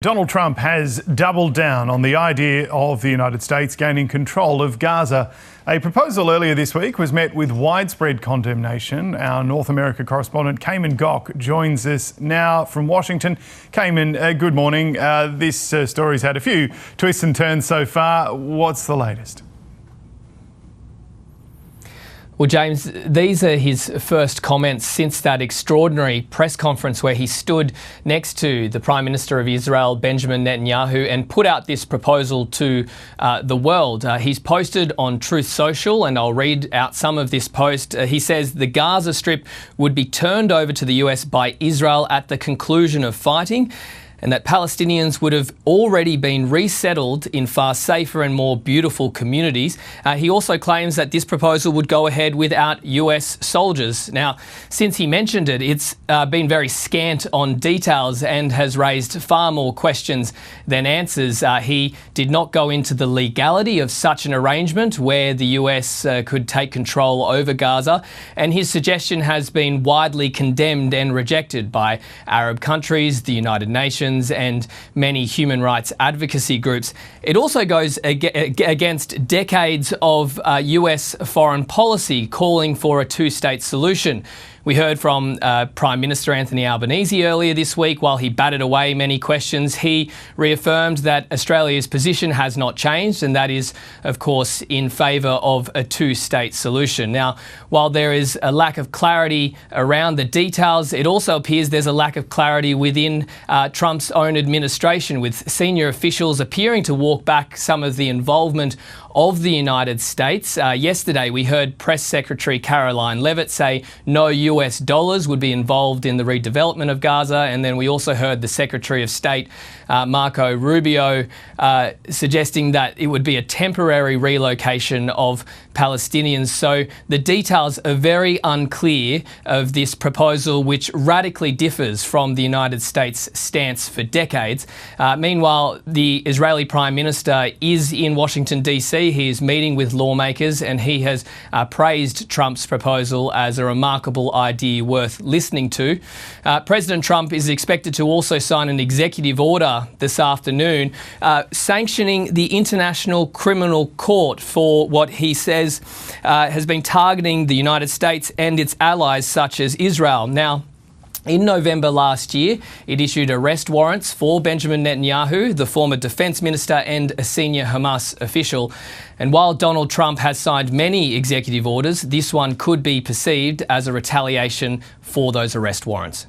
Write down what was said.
Donald Trump has doubled down on the idea of the United States gaining control of Gaza. A proposal earlier this week was met with widespread condemnation. Our North America correspondent, Cayman Gock, joins us now from Washington. Cayman, good morning. This story's had a few twists and turns so far. What's the latest? Well, James, these are his first comments since that extraordinary press conference where he stood next to the Prime Minister of Israel, Benjamin Netanyahu, and put out this proposal to the world. He's posted on Truth Social, and I'll read out some of this post. He says the Gaza Strip would be turned over to the US by Israel at the conclusion of fighting, and that Palestinians would have already been resettled in far safer and more beautiful communities. He also claims that this proposal would go ahead without US soldiers. Now, since he mentioned it, it's been very scant on details and has raised far more questions than answers. He did not go into the legality of such an arrangement where the US could take control over Gaza, and his suggestion has been widely condemned and rejected by Arab countries, the United Nations, and many human rights advocacy groups. It also goes against decades of US foreign policy calling for a two-state solution. We heard from Prime Minister Anthony Albanese earlier this week. While he batted away many questions, he reaffirmed that Australia's position has not changed, and that is, of course, in favour of a two-state solution. Now, while there is a lack of clarity around the details, it also appears there's a lack of clarity within Trump's own administration, with senior officials appearing to walk back some of the involvement of the United States. Yesterday, we heard Press Secretary Caroline Leavitt say no US dollars would be involved in the redevelopment of Gaza, and then we also heard the Secretary of State, Marco Rubio, suggesting that it would be a temporary relocation of Palestinians. So the details are very unclear of this proposal, which radically differs from the United States' stance for decades. Meanwhile, the Israeli Prime Minister is in Washington, D.C. He is meeting with lawmakers, and he has praised Trump's proposal as a remarkable idea worth listening to. President Trump is expected to also sign an executive order this afternoon sanctioning the International Criminal Court for what he says has been targeting the United States and its allies such as Israel. Now, in November last year, it issued arrest warrants for Benjamin Netanyahu, the former defence minister and a senior Hamas official. And while Donald Trump has signed many executive orders, this one could be perceived as a retaliation for those arrest warrants.